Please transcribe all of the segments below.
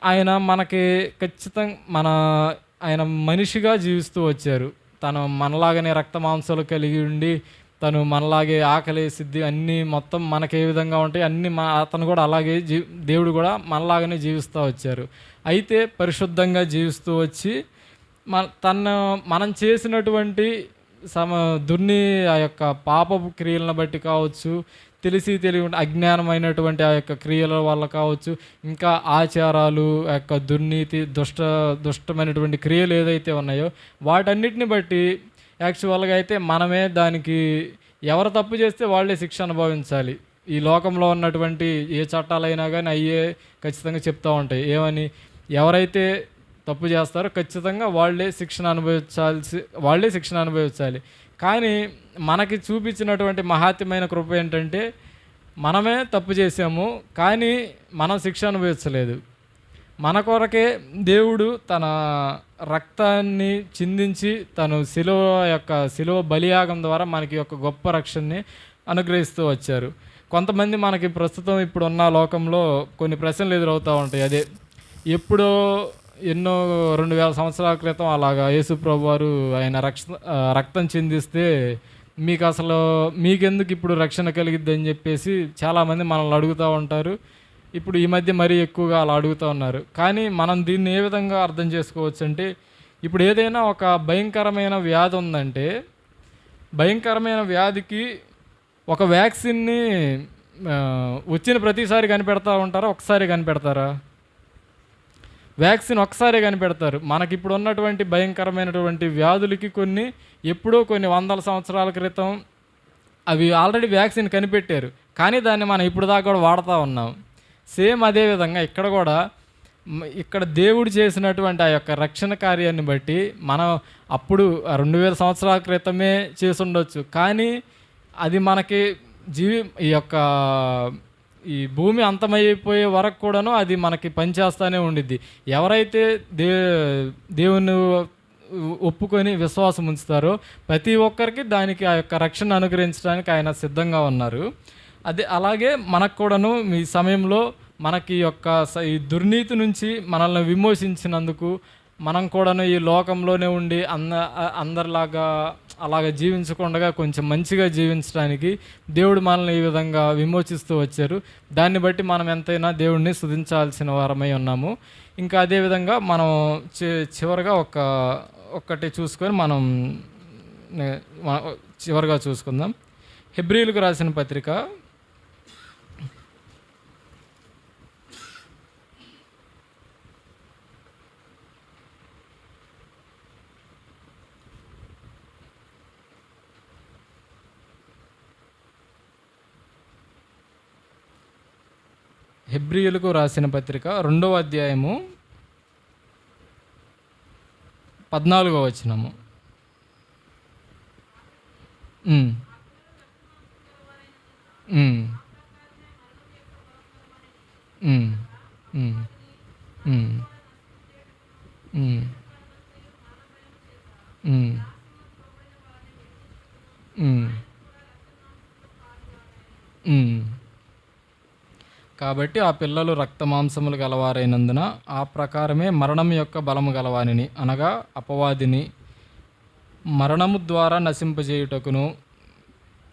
ఆయన మనకి ఖచ్చితంగా ఆయన మనిషిగా జీవిస్తూ వచ్చారు. తను మనలాగానే రక్త మాంసాలు కలిగి ఉండి, తను మనలాగే ఆకలేసిద్ది అన్నీ మొత్తం మనకి ఏ విధంగా ఉంటాయి అన్నీ అతను కూడా అలాగే దేవుడు కూడా మనలాగానే జీవిస్తూ వచ్చారు. అయితే పరిశుద్ధంగా జీవిస్తూ వచ్చి మనం చేసినటువంటి ఆ యొక్క పాపపు క్రియలను బట్టి కావచ్చు, తెలియకుండా అజ్ఞానమైనటువంటి ఆ యొక్క క్రియల వల్ల కావచ్చు, ఇంకా ఆచారాలు ఆ యొక్క దుర్నీతి దుష్టమైనటువంటి క్రియలు ఏదైతే ఉన్నాయో వాటన్నిటిని బట్టి యాక్చువల్గా అయితే మనమే దానికి ఎవరు తప్పు చేస్తే వాళ్ళే శిక్ష అనుభవించాలి. ఈ లోకంలో ఉన్నటువంటి ఏ చట్టాలైనా కానీ అయ్యే ఖచ్చితంగా చెప్తూ ఉంటాయి. ఏమని, ఎవరైతే తప్పు చేస్తారో ఖచ్చితంగా వాళ్ళే శిక్షణ అనుభవించాలి. కానీ మనకి చూపించినటువంటి మహాత్యమైన కృప ఏంటంటే, మనమే తప్పు చేసాము కానీ మనం శిక్ష అనుభవించలేదు. మన కొరకే దేవుడు తన రక్తాన్ని చిందించి తను శిలువ బలియాగం ద్వారా మనకి ఒక గొప్ప రక్షణని అనుగ్రహిస్తూ వచ్చారు. కొంతమంది మనకి ప్రస్తుతం ఇప్పుడున్న లోకంలో కొన్ని ప్రశ్నలు ఎదురవుతూ ఉంటాయి. అదే ఎప్పుడో ఎన్నో 2000 సంవత్సరాల క్రితం అలాగా యేసుప్రభు వారు ఆయన రక్తం చిందిస్తే మీకెందుకు ఇప్పుడు రక్షణ కలిగిద్ది అని చెప్పేసి చాలామంది మనల్ని అడుగుతూ ఉంటారు. ఇప్పుడు ఈ మధ్య మరీ ఎక్కువగా అలా అడుగుతూ ఉన్నారు. కానీ మనం దీన్ని ఏ విధంగా అర్థం చేసుకోవచ్చు అంటే, ఇప్పుడు ఏదైనా ఒక భయంకరమైన వ్యాధి ఉందంటే, భయంకరమైన వ్యాధికి ఒక వ్యాక్సిన్ని వచ్చిన ప్రతిసారి కనిపెడతా ఉంటారా, ఒకసారి కనిపెడతారా? వ్యాక్సిన్ ఒకసారి కనిపెడతారు. మనకిప్పుడు ఉన్నటువంటి భయంకరమైనటువంటి వ్యాధులకి ఎప్పుడో కొన్ని వందల సంవత్సరాల క్రితం అవి ఆల్రెడీ వ్యాక్సిన్ కనిపెట్టారు. కానీ దాన్ని మనం ఇప్పుడు దాకా కూడా వాడుతూ ఉన్నాం. సేమ్ అదేవిధంగా ఇక్కడ దేవుడు చేసినటువంటి ఆ యొక్క రక్షణ కార్యాన్ని బట్టి మనం అప్పుడు 2000 సంవత్సరాల క్రితమే చేసి ఉండొచ్చు. కానీ అది మనకి ఈ భూమి అంతమైపోయే వరకు కూడాను అది మనకి పనిచేస్తూనే ఉండిద్ది. ఎవరైతే దేవుని ఒప్పుకొని విశ్వాసం ఉంచుతారో ప్రతి ఒక్కరికి దానికి ఆ యొక్క రక్షణ అనుగ్రహించడానికి ఆయన సిద్ధంగా ఉన్నారు. అలాగే మనకు కూడాను ఈ సమయంలో మనకి ఈ దుర్నీతి నుంచి మనల్ని విమోచించినందుకు మనం కూడాను ఈ లోకంలోనే ఉండి అందరిలాగా అలాగ జీవించకుండా కొంచెం మంచిగా జీవించడానికి దేవుడు మనల్ని ఈ విధంగా విమోచిస్తూ వచ్చారు. దాన్ని బట్టి మనం ఎంతైనా దేవుడిని స్తుతించాల్సిన వారమై ఉన్నాము. ఇంకా అదేవిధంగా మనం చివరిగా ఒక్కటి చూసుకొని మనం చివరిగా చూసుకుందాం. హెబ్రీయులకు రాసిన పత్రిక 2వ అధ్యాయము 14వ వచనము. కాబట్టి ఆ పిల్లలు రక్తమాంసములు గలవారైనందున ఆ ప్రకారమే మరణం యొక్క బలము గలవానిని, అనగా అపవాదిని మరణము ద్వారా నశింపజేయుటకును,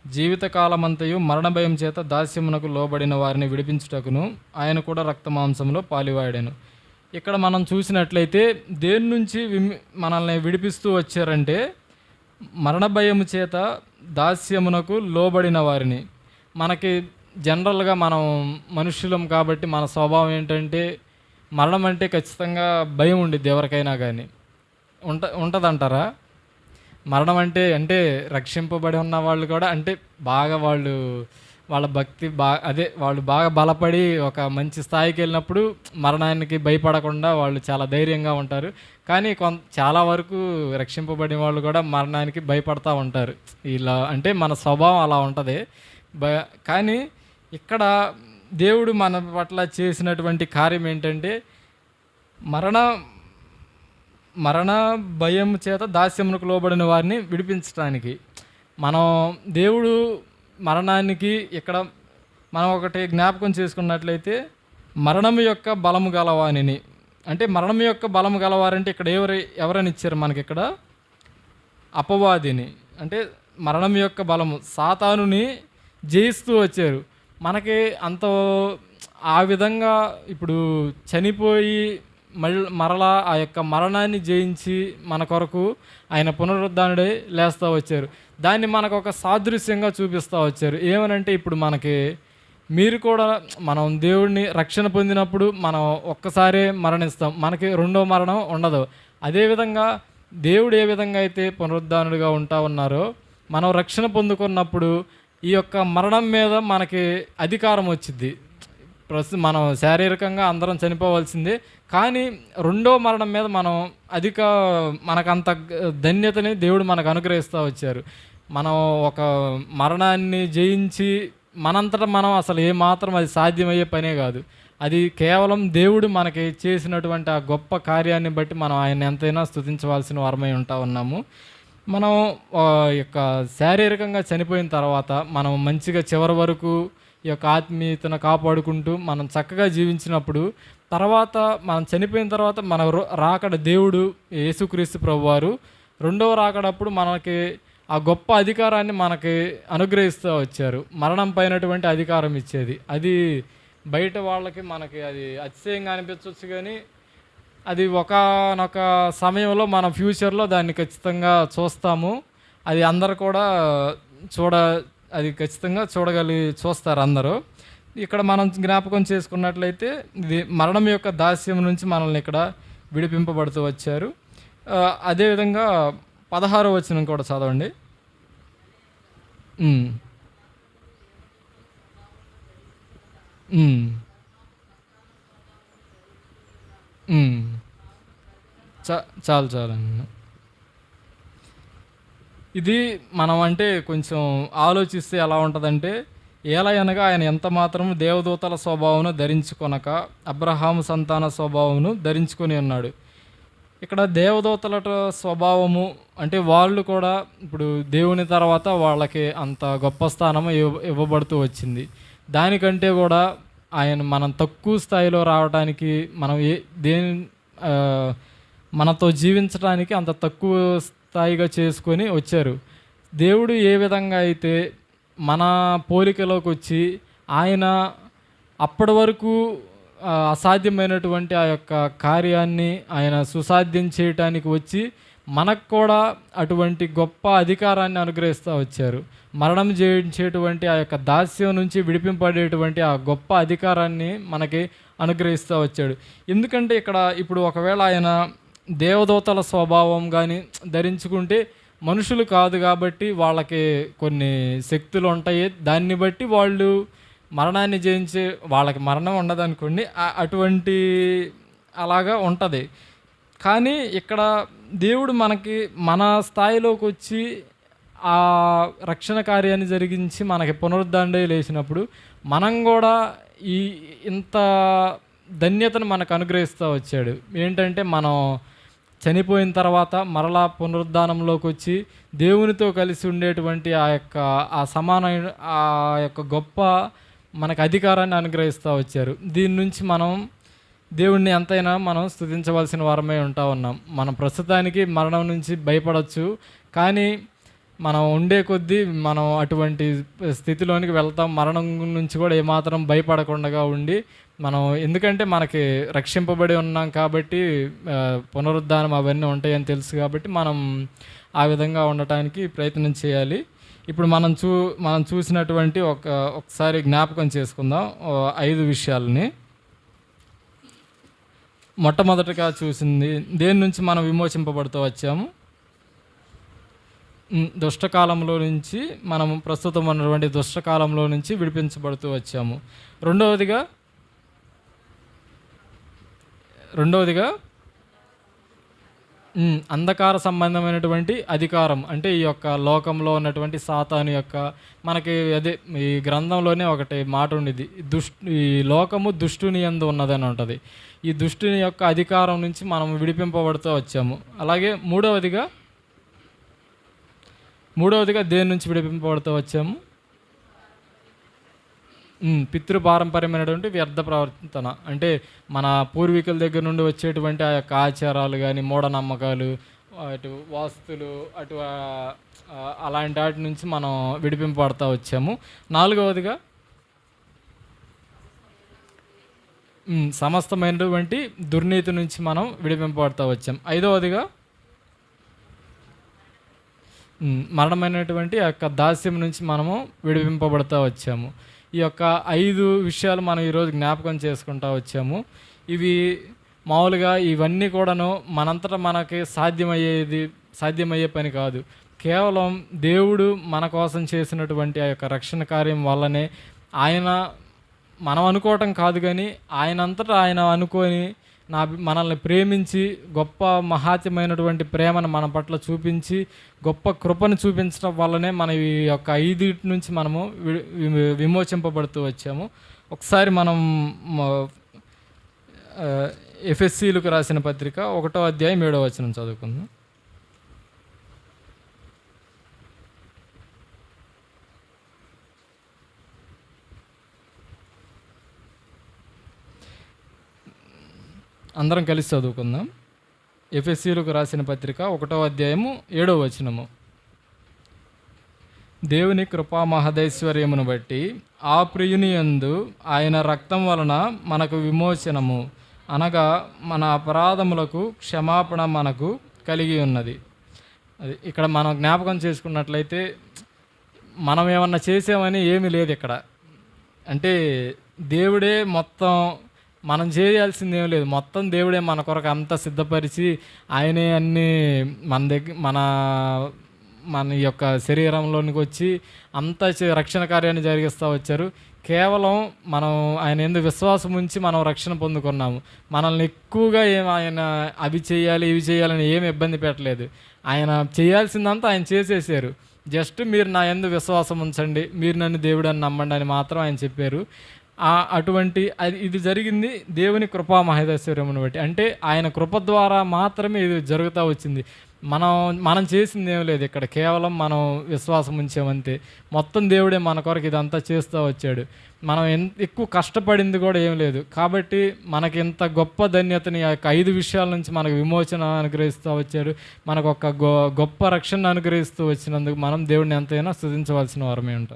జీవితకాలమంతయు మరణ భయం చేత దాస్యమునకు లోబడిన వారిని విడిపించుటకును ఆయన కూడా రక్తమాంసంలో పాలివాడాను. ఇక్కడ మనం చూసినట్లయితే దేని నుంచి మనల్ని విడిపిస్తూ వచ్చారంటే, మరణ భయము చేత దాస్యమునకు లోబడిన వారిని. మనకి జనరల్గా మనం మనుషులం కాబట్టి మన స్వభావం ఏంటంటే, మరణం అంటే ఖచ్చితంగా భయం ఉండిద్ది ఎవరికైనా కానీ. ఉంటుందంటారా? మరణం అంటే రక్షింపబడి ఉన్న వాళ్ళు కూడా అంటే బాగా వాళ్ళ భక్తి వాళ్ళు బాగా బలపడి ఒక మంచి స్థాయికి వెళ్ళినప్పుడు మరణానికి భయపడకుండా వాళ్ళు చాలా ధైర్యంగా ఉంటారు. కానీ చాలా వరకు రక్షింపబడిన వాళ్ళు కూడా మరణానికి భయపడతా ఉంటారు. ఇలా అంటే మన స్వభావం అలా ఉంటుంది. కానీ ఇక్కడ దేవుడు మన పట్ల చేసినటువంటి కార్యం ఏంటంటే, మరణ భయం చేత దాస్యమునకు లోబడిన వారిని విడిపించడానికి. దేవుడు మరణానికి ఇక్కడ మనం ఒకటి జ్ఞాపకం చేసుకున్నట్లయితే, మరణం యొక్క బలము గలవానిని. అంటే మరణం యొక్క బలము గలవారంటే ఇక్కడ ఎవరని ఇచ్చారు మనకి ఇక్కడ? అపవాదిని. అంటే మరణం యొక్క బలము సాతానుని జయిస్తూ వచ్చారు. మనకి అంత ఆ విధంగా ఇప్పుడు చనిపోయి మరలా ఆ యొక్క మరణాన్ని జయించి మన కొరకు ఆయన పునరుద్ధానుడై లేస్తూ వచ్చారు. దాన్ని మనకు ఒక సాదృశ్యంగా చూపిస్తూ వచ్చారు. ఏమనంటే ఇప్పుడు మనకి మీరు కూడా మనం దేవుడిని రక్షణ పొందినప్పుడు మనం ఒక్కసారే మరణిస్తాం, మనకి రెండో మరణం ఉండదు. అదేవిధంగా దేవుడు ఏ విధంగా అయితే పునరుద్ధానుడిగా ఉంటా ఉన్నారో మనం రక్షణ పొందుకున్నప్పుడు ఈ యొక్క మరణం మీద మనకి అధికారం వచ్చింది. మనం శారీరకంగా అందరం చనిపోవాల్సిందే, కానీ రెండో మరణం మీద మనం మనకంత ధన్యతని దేవుడు మనకు అనుగ్రహిస్తూ వచ్చారు. మనం ఒక మరణాన్ని జయించి మనంతటా మనం అసలు ఏమాత్రం అది సాధ్యమయ్యే పనే కాదు. అది కేవలం దేవుడు మనకి చేసినటువంటి ఆ గొప్ప కార్యాన్ని బట్టి మనం ఆయన ఎంతైనా స్తుతించవలసిన వారమై ఉంటా ఉన్నాము. మనం యొక్క శారీరకంగా చనిపోయిన తర్వాత మనం మంచిగా చివరి వరకు ఈ యొక్క ఆత్మీయతను కాపాడుకుంటూ మనం చక్కగా జీవించినప్పుడు తర్వాత మనం చనిపోయిన తర్వాత మన రాకడ దేవుడు యేసుక్రీస్తు ప్రభువారు రెండవ రాకడప్పుడు మనకి ఆ గొప్ప అధికారాన్ని మనకి అనుగ్రహిస్తూ వచ్చారు. మరణం పైనటువంటి అధికారం ఇచ్చేది. అది బయట వాళ్ళకి మనకి అది అతిశయంగా అనిపించవచ్చు, కానీ అది ఒకానొక సమయంలో మన ఫ్యూచర్లో దాన్ని ఖచ్చితంగా చూస్తాము. అది అందరు కూడా అది ఖచ్చితంగా చూస్తారు అందరూ. ఇక్కడ మనం జ్ఞాపకం చేసుకున్నట్లయితే ఇది మరణం యొక్క దాస్యం నుంచి మనల్ని ఇక్కడ విడిపింపబడుతూ వచ్చారు. అదేవిధంగా 16వ వచనం కూడా చదవండి. చాలండి. ఇది మనం అంటే కొంచెం ఆలోచిస్తే ఎలా ఉంటుందంటే, ఏలయనగా ఆయన ఎంత మాత్రం దేవదూతల స్వభావమును ధరించుకొనక అబ్రహాము సంతాన స్వభావమును ధరించుకొని ఉన్నాడు. ఇక్కడ దేవదూతల స్వభావము అంటే వాళ్ళు కూడా ఇప్పుడు దేవుని తర్వాత వాళ్ళకి అంత గొప్ప స్థానం ఇవ్వబడుతూ వచ్చింది. దానికంటే కూడా మనం తక్కువ స్థాయిలో రావడానికి మనం మనతో జీవించడానికి అంత తక్కువ స్థాయిగా చేసుకొని వచ్చారు. దేవుడు ఏ విధంగా అయితే మన పోలికలోకి వచ్చి ఆయన అప్పటి వరకు అసాధ్యమైనటువంటి ఆ యొక్క కార్యాన్ని ఆయన సుసాధ్యం చేయటానికి వచ్చి మనకు కూడా అటువంటి గొప్ప అధికారాన్ని అనుగ్రహిస్తూ వచ్చారు. మరణం జయించేటువంటి ఆ యొక్క దాస్యం నుంచి విడిపింపడేటువంటి ఆ గొప్ప అధికారాన్ని మనకి అనుగ్రహిస్తూ వచ్చాడు. ఎందుకంటే ఇప్పుడు ఒకవేళ ఆయన దేవదూతల స్వభావం కానీ ధరించుకుంటే మనుషులు కాదు కాబట్టి వాళ్ళకి కొన్ని శక్తులు ఉంటాయి. దాన్ని బట్టి వాళ్ళు మరణాన్ని జయించే వాళ్ళకి మరణం ఉండదు అనుకోండి, అటువంటి అలాగా ఉంటుంది. కానీ ఇక్కడ దేవుడు మనకి మన స్థాయిలోకి వచ్చి ఆ రక్షణ కార్యాన్ని జరిగించి మనకి పునరుద్ధానుడై లేచినప్పుడు మనం కూడా ఇంత ధన్యతను మనకు అనుగ్రహిస్తూ వచ్చాడు. ఏంటంటే మనం చనిపోయిన తర్వాత మరలా పునరుద్ధానంలోకి వచ్చి దేవునితో కలిసి ఉండేటువంటి ఆ యొక్క గొప్ప మనకు అధికారాన్ని అనుగ్రహిస్తూ వచ్చారు. దీని నుంచి మనం దేవుణ్ణి ఎంతైనా మనం స్తుతించవలసిన వారమే ఉంటా ఉన్నాం. మనం ప్రస్తుతానికి మరణం నుంచి భయపడవచ్చు, కానీ మనం ఉండే కొద్దీ మనం అటువంటి స్థితిలోనికి వెళ్తాం. మరణం నుంచి కూడా ఏమాత్రం భయపడకుండా ఉండి మనం, ఎందుకంటే మనకి రక్షింపబడి ఉన్నాం కాబట్టి పునరుద్ధానం అవన్నీ ఉంటాయని తెలుసు కాబట్టి మనం ఆ విధంగా ఉండటానికి ప్రయత్నం చేయాలి. ఇప్పుడు మనం చూసినటువంటి ఒకసారి జ్ఞాపకం చేసుకుందాం 5 విషయాలని. మొట్టమొదటిగా చూసింది, దేని నుంచి మనం విమోచింపబడుతూ వచ్చాము? దుష్టకాలంలో నుంచి మనము ప్రస్తుతం ఉన్నటువంటి దుష్టకాలంలో నుంచి విడిపించబడుతూ వచ్చాము. రెండవదిగా అంధకార సంబంధమైనటువంటి అధికారం, అంటే ఈ యొక్క లోకంలో ఉన్నటువంటి సాతాను యొక్క మనకి ఈ గ్రంథంలోనే ఒకటి మాట ఉండిద్ది, ఈ లోకము దుష్టుని యందు ఉన్నదని ఉంటుంది. ఈ దుష్టుని యొక్క అధికారం నుంచి మనం విడిపింపబడుతూ వచ్చాము. అలాగే మూడవదిగా దేని నుంచి విడిపింపబడుతూ వచ్చాము? పితృపారంపర్యమైనటువంటి వ్యర్థ ప్రవర్తన. అంటే మన పూర్వీకుల దగ్గర నుండి వచ్చేటువంటి ఆ యొక్క ఆచారాలు గానీ, మూఢనమ్మకాలు, అటు వాస్తులు, అటు అలాంటి వాటి నుంచి మనం విడిపింపబడతా వచ్చాము. నాలుగవదిగా సమస్తమైనటువంటి దుర్నీతి నుంచి మనం విడిపింపబడతా వచ్చాం. ఐదవదిగా మరణమైనటువంటి ఆ యొక్క దాస్యం నుంచి మనము విడిపింపబడతా వచ్చాము. ఈ యొక్క 5 విషయాలు మనం ఈరోజు జ్ఞాపకం చేసుకుంటా వచ్చాము. ఇవి మామూలుగా ఇవన్నీ కూడాను మనంతటా మనకి సాధ్యమయ్యే పని కాదు. కేవలం దేవుడు మన కోసం చేసినటువంటి ఆ యొక్క రక్షణ కార్యం వల్లనే, ఆయన మనం అనుకోవటం కాదు కానీ ఆయనంతటా ఆయన అనుకొని మనల్ని ప్రేమించి గొప్ప మహాత్యమైనటువంటి ప్రేమను మన పట్ల చూపించి గొప్ప కృపను చూపించడం వల్లనే మనం ఈ యొక్క 5 నుంచి మనము విమోచింపబడుతూ వచ్చాము. ఒకసారి మనం ఎఫెసీలకు రాసిన పత్రిక 1వ అధ్యాయం 7వ వచనం చదువుకుందాం. అందరం కలిసి చదువుకుందాం. ఎఫెసీలకు రాసిన పత్రిక 1వ అధ్యాయము 7వ వచనము. దేవుని కృపా మహదైశ్వర్యమును బట్టి ఆ ప్రియుని యందు ఆయన రక్తం వలన మనకు విమోచనము, అనగా మన అపరాధములకు క్షమాపణ మనకు కలిగి ఉన్నది. అది ఇక్కడ మనం జ్ఞాపకం చేసుకున్నట్లయితే మనం ఏమన్నా చేసామని ఏమీ లేదు ఇక్కడ. అంటే దేవుడే మొత్తం, మనం చేయాల్సింది ఏం లేదు, మొత్తం దేవుడే మన కొరకు అంతా సిద్ధపరిచి ఆయనే అన్నీ మన యొక్క శరీరంలోనికి వచ్చి అంతా రక్షణ కార్యాన్ని జరిగిస్తూ వచ్చారు. కేవలం మనం ఆయన ఎందుకు విశ్వాసం ఉంచి మనం రక్షణ పొందుకున్నాము. మనల్ని ఎక్కువగా ఆయన అవి చేయాలి ఇవి చేయాలని ఏమి ఇబ్బంది పెట్టలేదు. ఆయన చేయాల్సిందంతా ఆయన చేసేసారు. జస్ట్ మీరు నా యందు విశ్వాసం ఉంచండి, మీరు నన్ను దేవుడు అని నమ్మండి అని మాత్రం ఆయన చెప్పారు. ఇది జరిగింది దేవుని కృపా మహదైశ్వర్యమును బట్టి. అంటే ఆయన కృప ద్వారా మాత్రమే ఇది జరుగుతూ వచ్చింది. మనం చేసింది ఏం లేదు ఇక్కడ, కేవలం మనం విశ్వాసం ఉంచామంతే. మొత్తం దేవుడే మన కొరకు ఇదంతా చేస్తూ వచ్చాడు. మనం ఎక్కువ కష్టపడింది కూడా ఏం లేదు. కాబట్టి మనకి ఇంత గొప్ప ధన్యతని ఆ యొక్క 5 విషయాల నుంచి మనకు విమోచన అనుగ్రహిస్తూ వచ్చాడు. మనకు ఒక గొప్ప రక్షణ అనుగ్రహిస్తూ వచ్చినందుకు మనం దేవుడిని ఎంతైనా స్తుతించవలసిన వారమే ఉంటాం.